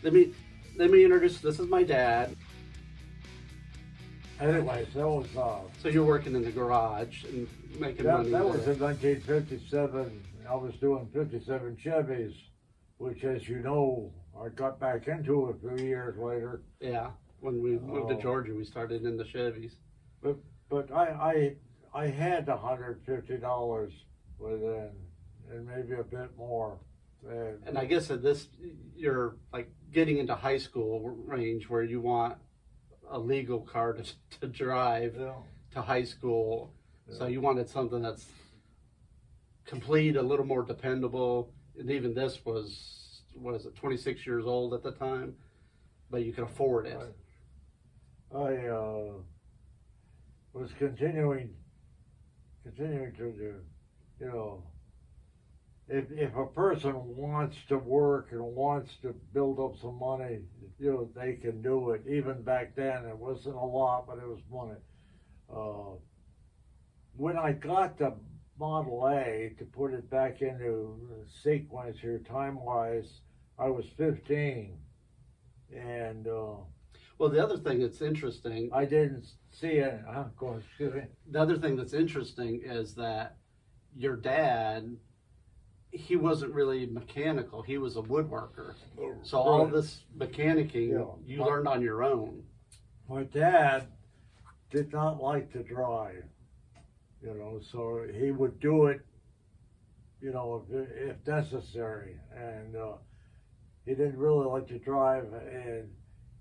let me let me introduce. This is my dad. Anyways, So you're working in the garage and making money. that was in 1957. I was doing 57 Chevys, which, as you know, I got back into a few years later. Yeah, when we moved to Georgia, we started in the Chevys. But I had $150 within, and maybe a bit more. And I guess at this, you're like getting into high school range where you want a legal car to drive to high school. So you wanted something that's complete, a little more dependable. And even this was, what is it, 26 years old at the time, but you could afford it. I was continuing to do, you know, if a person wants to work and wants to build up some money, you know, they can do it. Even back then, it wasn't a lot, but it was money. When I got the Model A, to put it back into sequence here, time-wise, I was 15, and well, the other thing that's interesting, I didn't see it. Go ahead, excuse me. The other thing that's interesting is that your dad, he wasn't really mechanical. He was a woodworker. So all this mechanicking, you learned on your own. My dad did not like to drive, you know, so he would do it, you know, if necessary. And he didn't really like to drive, and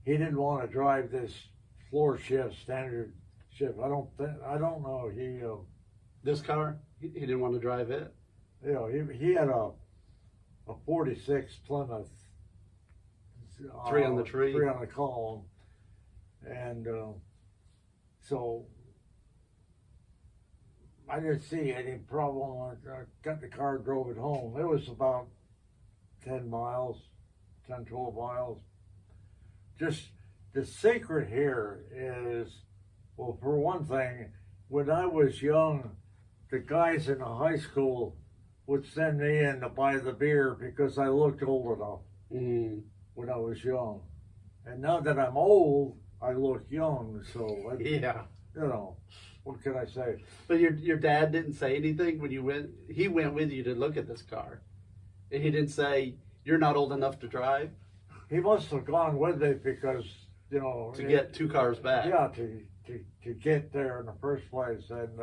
he didn't want to drive this floor shift, standard shift. I don't know. This car, he didn't want to drive it. You know, he had a 46 Plymouth, 3 on the tree, 3 on the column, and so I didn't see any problem. I got the car, drove it home. It was about 10 miles, 10, 12 miles. Just the secret here is, well, for one thing, when I was young, the guys in the high school would send me in to buy the beer because I looked old enough when I was young. And now that I'm old, I look young, so you know, what can I say? But your dad didn't say anything when you went. He went with you to look at this car, and he didn't say you're not old enough to drive. He must have gone with me because, you know, to get 2 cars back. Yeah, to get there in the first place, and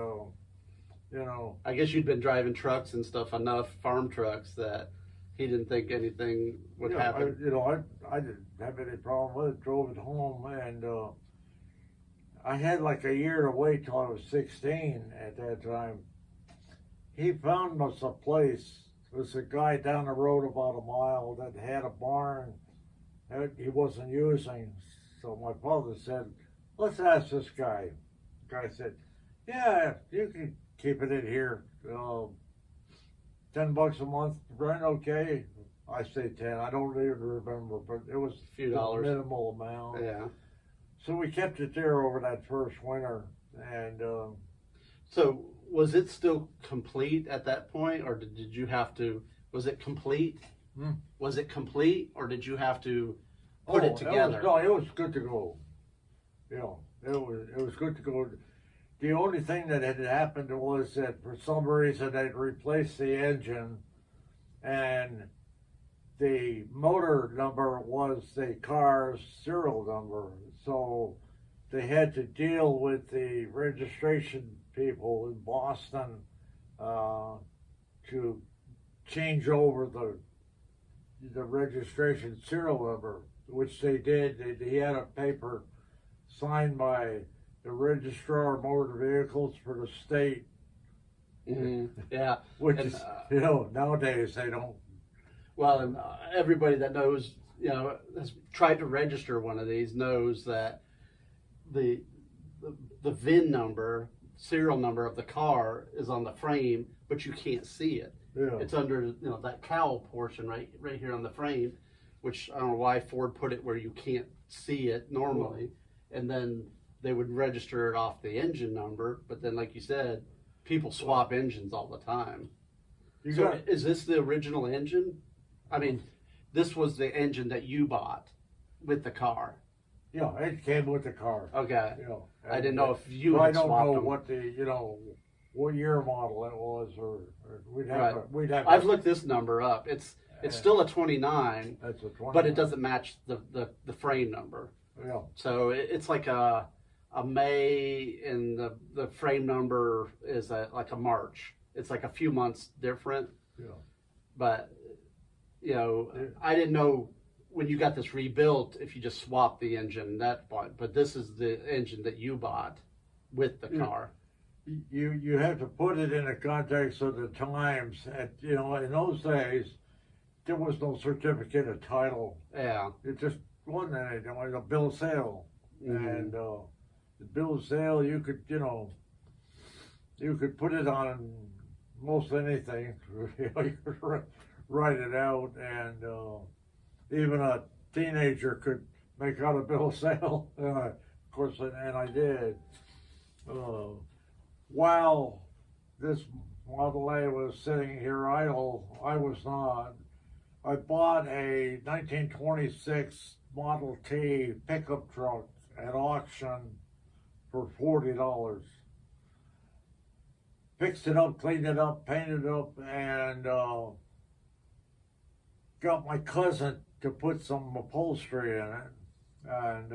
you know. I guess you'd been driving trucks and stuff enough, farm trucks, that he didn't think anything would happen. I didn't have any problem with it. Drove it home, and I had like a year to wait till I was 16 at that time. He found us a place. There was a guy down the road about a mile that had a barn that he wasn't using. So my father said, let's ask this guy. The guy said, yeah, you can keep it in here. $10 a month, rent okay? I say 10. I don't even remember, but it was a few dollars, minimal amount. Yeah. So we kept it there over that first winter, and so was it still complete at that point, or did you have to? Was it complete? Was it complete, or did you have to put it together? It was good to go. You know, it was good to go. The only thing that had happened was that for some reason they'd replaced the engine, and the motor number was the car's serial number. So they had to deal with the registration people in Boston to change over the registration serial number, which they did. He had a paper signed by the registrar of motor vehicles for the state. Yeah. Which is, you know, nowadays they don't. Well, and everybody that knows, you know, has tried to register one of these knows that the VIN number, serial number of the car is on the frame, but you can't see it. Yeah. It's under, you know, that cowl portion right here on the frame, which I don't know why Ford put it where you can't see it normally. And then they would register it off the engine number, but then, like you said, people swap engines all the time. So is this the original engine? I mean, this was the engine that you bought with the car. Yeah, it came with the car. Okay. You know, I didn't know if you I had don't swapped know them. what what year model it was, or we'd have Right. to, we'd have. I've looked this number up. It's still a 29, That's a 20. but it doesn't match the frame number. Yeah. So it's like a May, and the frame number is like a March. It's like a few months different. Yeah. But I didn't know when you got this rebuilt if you just swapped the engine that bought. But this is the engine that you bought with the car. You have to put it in the context of the times. In those days, there was no certificate of title. Yeah. It just wasn't anything. It was a bill of sale, Mm-hmm. and the bill of sale you could put it on most anything. You could write it out, and even a teenager could make out a bill of sale. Of course, and I did. While this Model A was sitting here idle, I was not. I bought a 1926 Model T pickup truck at auction for $40. Fixed it up, cleaned it up, painted it up, and got my cousin to put some upholstery in it. And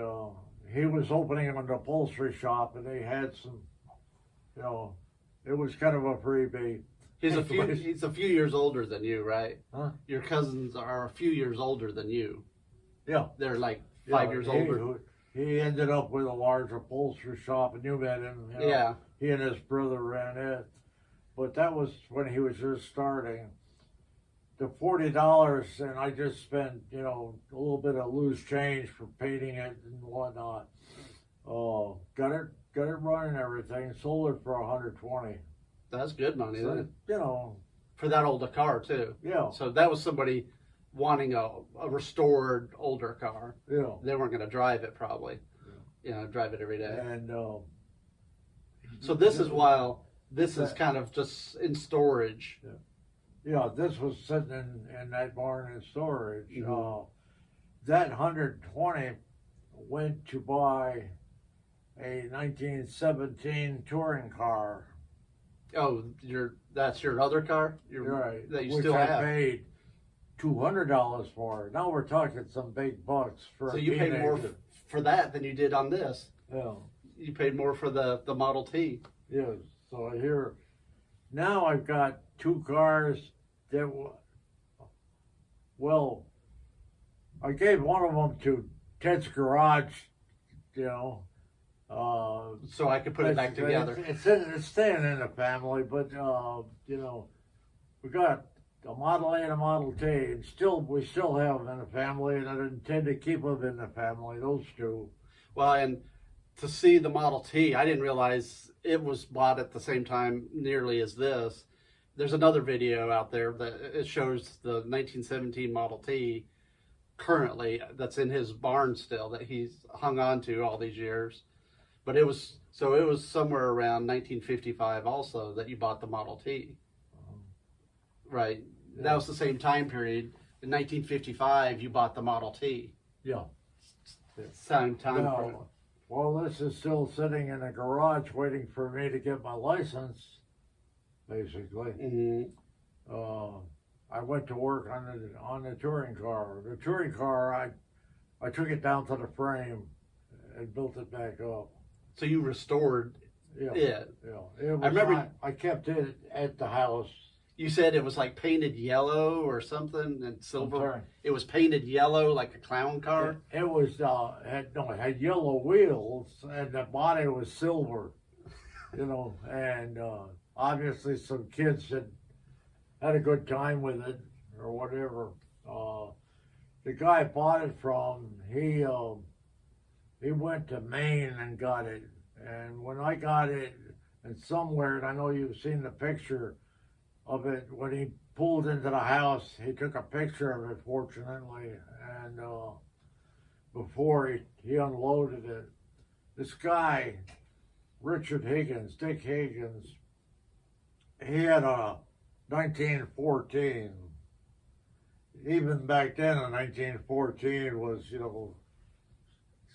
he was opening an upholstery shop, and they had some, it was kind of a freebie. He's a few years older than you, right? Huh? Your cousins are a few years older than you. Yeah. They're like 5 years older. He ended up with a large upholstery shop, and you met him. Yeah. He and his brother ran it. But that was when he was just starting. The $40, and I just spent, a little bit of loose change for painting it and whatnot. Got it running and everything. Sold it for $120. That's good money, So, then. For that older car too. Yeah. So that was somebody wanting a restored older car. Yeah. They weren't going to drive it probably. Drive it every day. And so this is while this is kind of just in storage. Yeah, this was sitting in that barn in storage. Mm-hmm. That 120 went to buy a 1917 touring car. Oh, that's your other car? Right. That you which still I have. paid $200 for. Now we're talking some big bucks for So a you paid teenager. more for that than you did on this. Yeah. You paid more for the Model T. Yes. So here, now I've got two cars that, I gave one of them to Ted's garage, So I could put it back together. It's staying in the family, but we got a Model A and a Model T, and we still have them in the family, and I intend to keep them in the family. Those two. Well, and to see the Model T, I didn't realize it was bought at the same time nearly as this. There's another video out there that it shows the 1917 Model T currently that's in his barn still that he's hung on to all these years. But it was somewhere around 1955 also that you bought the Model T. Right. Yeah. That was the same time period. In 1955, you bought the Model T. Yeah. Same time period. Well, this is still sitting in a garage waiting for me to get my license, basically. Mm-hmm. I went to work on the touring car. The touring car, I took it down to the frame and built it back up. So you restored it? Yeah. I remember I kept it at the house. You said it was like painted yellow or something and silver. It was painted yellow like a clown car. It was it had yellow wheels and the body was silver, and obviously some kids had a good time with it or whatever. The guy I bought it from, he went to Maine and got it, and when I got it, and somewhere, and I know you've seen the picture of it, when he pulled into the house, he took a picture of it, fortunately, and before he unloaded it. This guy, Dick Higgins, he had a 1914. even back then in 1914 was, you know,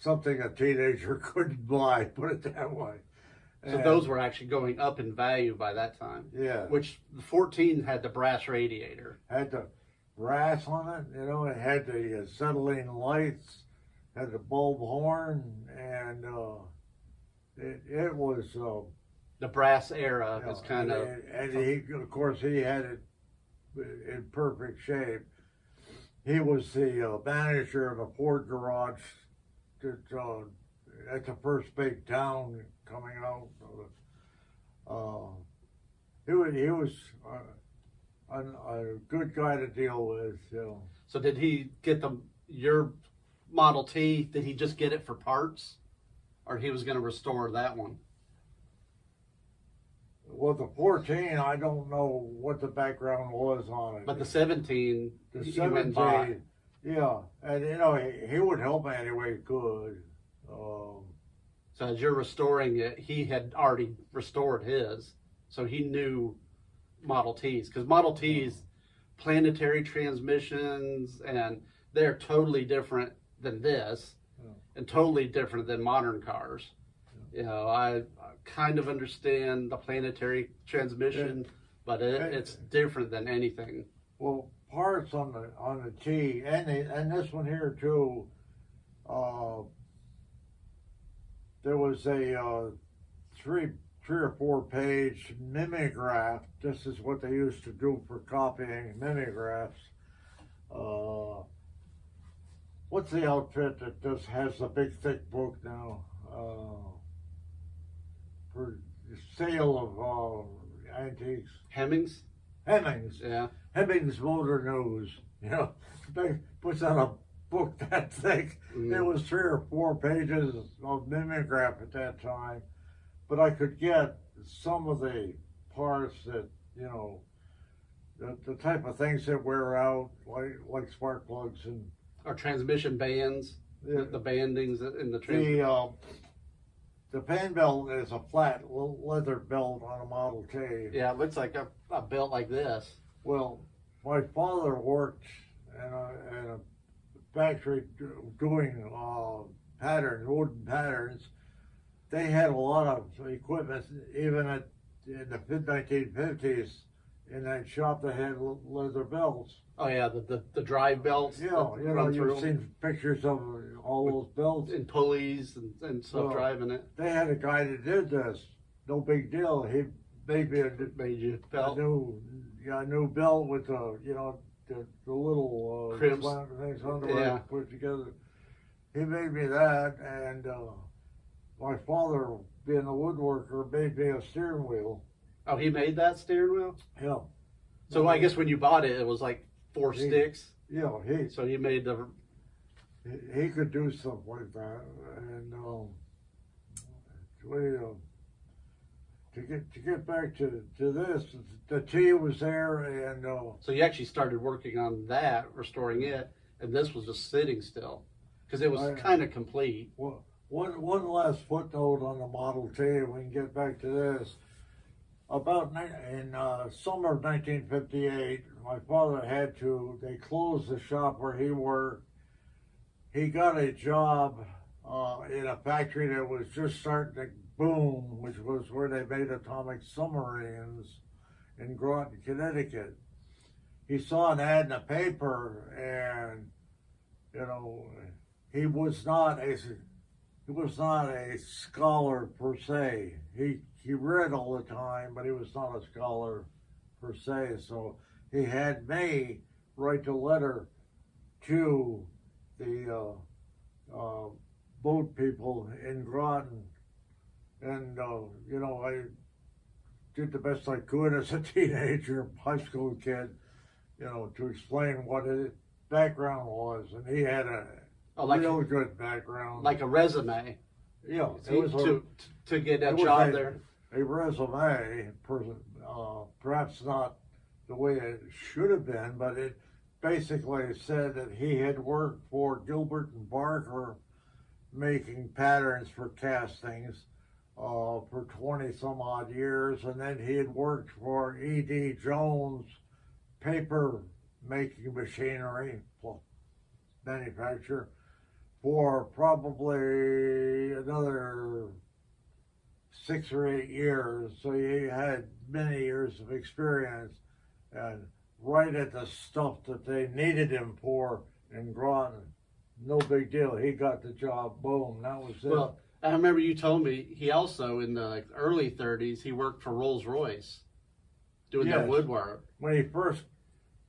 something a teenager couldn't buy, put it that way. So those were actually going up in value by that time. Yeah. Which the 14 had the brass radiator. Had the brass on it, you know, it had the acetylene lights, had the bulb horn, and it was The brass era you know, is kind of. and he, of course, he had it in perfect shape. He was the manager of the Ford garage that, at the first big town coming out. He was a good guy to deal with. You know. So did he get your Model T? Did he just get it for parts, or he was going to restore that one? Well, the 14, I don't know what the background was on it. But the 17, the he 17, went and bought. yeah, and you know he would help me any way he could. So as you're restoring it, he had already restored his, so he knew Model Ts, because Model Ts, planetary transmissions, and they're totally different than this, and totally different than modern cars. You know, I kind of understand the planetary transmission, but it's different than anything. Well, parts on the T, and this one here too. There was a three or four page mimeograph. This is what they used to do for copying mimeographs. What's the outfit that just has a big thick book now? For the sale of antiques. Hemmings? Hemmings. Yeah. Hemmings Motor News. You know, they puts out a book that thick. It was 3 or 4 pages of mimeograph at that time. But I could get some of the parts that, you know, the type of things that wear out, like spark plugs and... Or transmission bands, the bandings in the transmission. The fan belt is a flat leather belt on a Model T. Yeah, it looks like a belt like this. Well, my father worked in a factory doing patterns, wooden patterns. They had a lot of equipment, even in the mid-1950s. In that shop, they had leather belts. Oh yeah, the drive belts. Yeah, you know, you've seen pictures of all those belts. And pulleys and stuff driving it. They had a guy that did this. No big deal. He made me belt. A new belt with the little crimps things under it put together. He made me that, and my father, being a woodworker, made me a steering wheel. Oh, he made that steering wheel? Yeah. So I guess when you bought it, it was like 4 sticks. Yeah, so he made the. He could do stuff like that, and to get back to this, the T was there, and so you actually started working on that, restoring it, and this was just sitting still, because it was kind of complete. Well, one last footnote on the Model T. We can get back to this. About in summer of 1958, my father they closed the shop where he worked. He got a job in a factory that was just starting to boom, which was where they made atomic submarines in Groton, Connecticut. He saw an ad in the paper, and you know, he was not a scholar per se. He read all the time, but he was not a scholar per se. So he had me write a letter to the boat people in Groton. And, you know, I did the best I could as a teenager, high school kid, you know, to explain what his background was. And he had a real good background. Like a resume. Yeah. It was to get a job there. A resume, perhaps not the way it should have been, but it basically said that he had worked for Gilbert and Barker making patterns for castings for 20 some odd years, and then he had worked for E.D. Jones paper making machinery, manufacturer, for probably another 6 or 8 years. So he had many years of experience, and right at the stuff that they needed him for in Groton, no big deal. He got the job. Boom, that was it. Well, I remember you told me he also, in the early 30s, he worked for Rolls-Royce doing their woodwork. When he first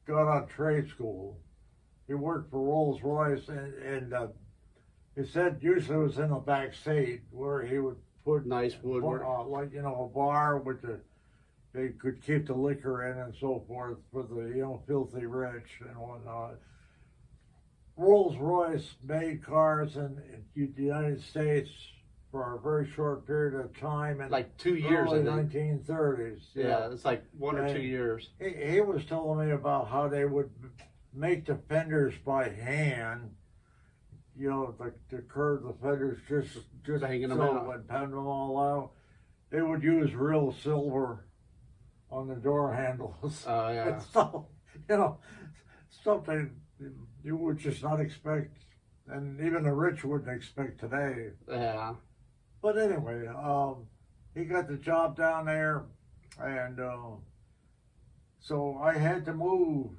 got on trade school, he worked for Rolls-Royce, and he said usually it was in the back seat where he would put nice woodwork, like a bar with they could keep the liquor in and so forth for the filthy rich and whatnot. Rolls-Royce made cars in the United States for a very short period of time, in like 2 years, early 1930s. Yeah, it's like 1 or 2 years. He was telling me about how they would make the fenders by hand. To curve the fenders just hanging them out and pound them all out. They would use real silver on the door handles. Oh yeah. So, something you would just not expect, and even the rich wouldn't expect today. Yeah. But anyway, he got the job down there, and so I had to move.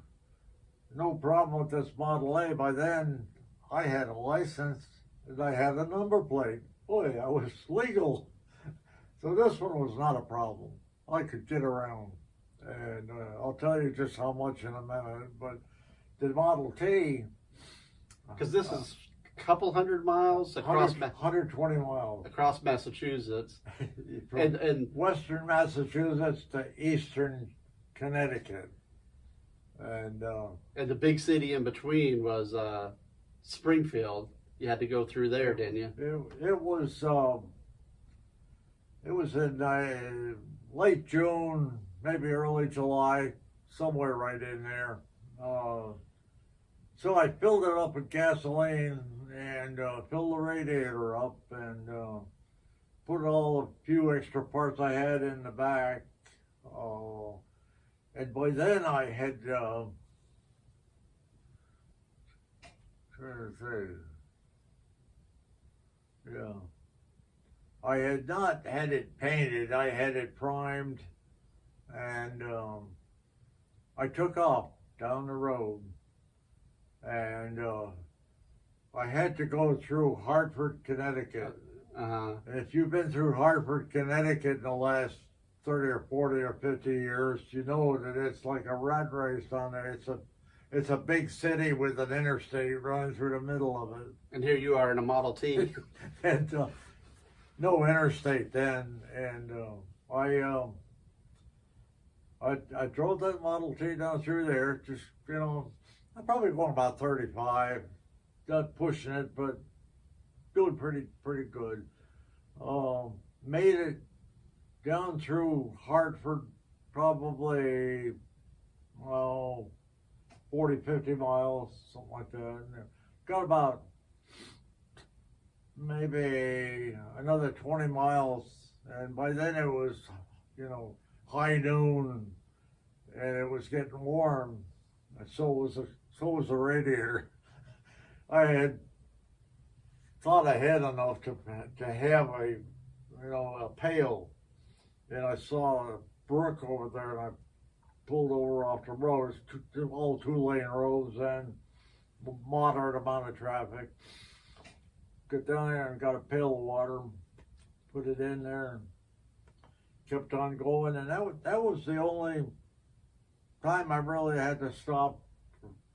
No problem with this Model A. By then, I had a license and I had a number plate. Boy, I was legal. So this one was not a problem. I could get around. And I'll tell you just how much in a minute. But the Model T... Because this is a couple hundred miles across... 120 miles. Across Massachusetts. From and western Massachusetts to eastern Connecticut. And the big city in between was Springfield. You had to go through there, didn't you? It was in late June, maybe early July, somewhere right in there. So I filled it up with gasoline and filled the radiator up and put all a few extra parts I had in the back. And by then I had, I had not had it painted. I had it primed, and I took off down the road, and I had to go through Hartford, Connecticut. And if you've been through Hartford, Connecticut in the last 30 or 40 or 50 years, you know that it's like a rat race down there. It's a big city with an interstate running through the middle of it. And here you are in a Model T. And no interstate then. And I drove that Model T down through there. Just I'm probably going about 35, not pushing it, but doing pretty good. Made it down through Hartford, probably 40, 50 miles, something like that. And got about maybe another 20 miles, and by then it was, high noon, and it was getting warm, and so was the radiator. I had thought ahead enough to have a pail, and I saw a brook over there, and I pulled over off the road. It's all 2-lane roads and moderate amount of traffic. Got down there and got a pail of water, put it in there, and kept on going. And that was the only time I really had to stop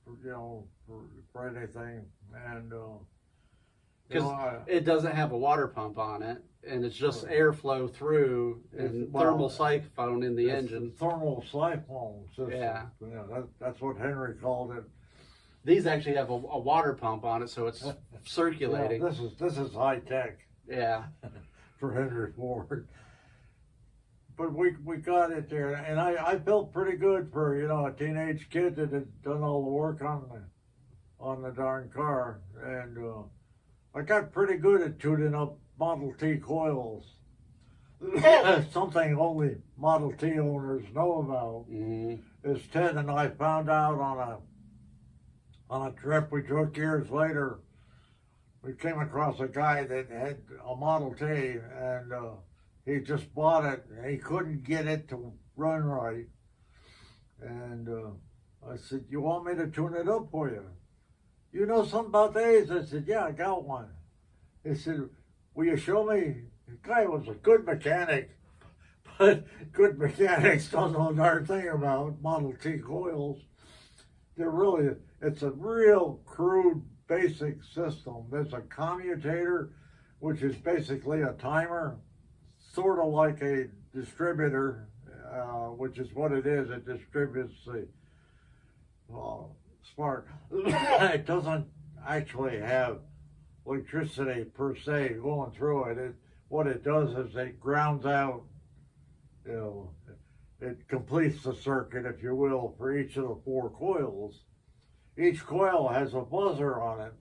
for anything. And because it doesn't have a water pump on it, and it's just airflow through and thermal siphon in the engine. Thermal siphon system. Yeah. That's what Henry called it. These actually have a water pump on it, so it's circulating. Yeah, this is high tech. Yeah. For Henry Ford. But we got it there, and I felt pretty good for a teenage kid that had done all the work on the darn car, and I got pretty good at tuning up Model T coils. Something only Model T owners know about. Mm-hmm. As Ted and I found out on on a trip we took years later, we came across a guy that had a Model T, and he just bought it, and he couldn't get it to run right. And I said, "You want me to tune it up for you? You know something about these?" I said, "Yeah, I got one." He said, "Will you show me?" The guy was a good mechanic, but good mechanics don't know a darn thing about Model T coils. It's a real crude, basic system. There's a commutator, which is basically a timer, sort of like a distributor, which is what it is. It distributes the spark. It doesn't actually have electricity per se going through it. What it does is it grounds out, it completes the circuit, if you will, for each of the 4 coils. Each coil has a buzzer on it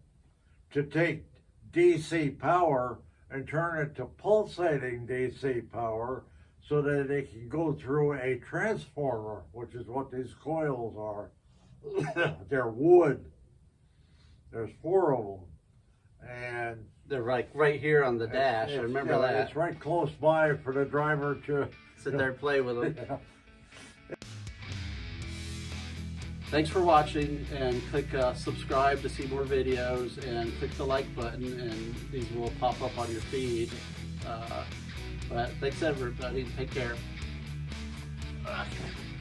to take DC power and turn it to pulsating DC power so that it can go through a transformer, which is what these coils are. They're wood. There's 4 of them. And they're like right here on the dash. I remember that. It's right close by for the driver to sit there and play with them. Yeah. Thanks for watching, and click subscribe to see more videos, and click the like button, and these will pop up on your feed. But thanks everybody. Take care. Okay.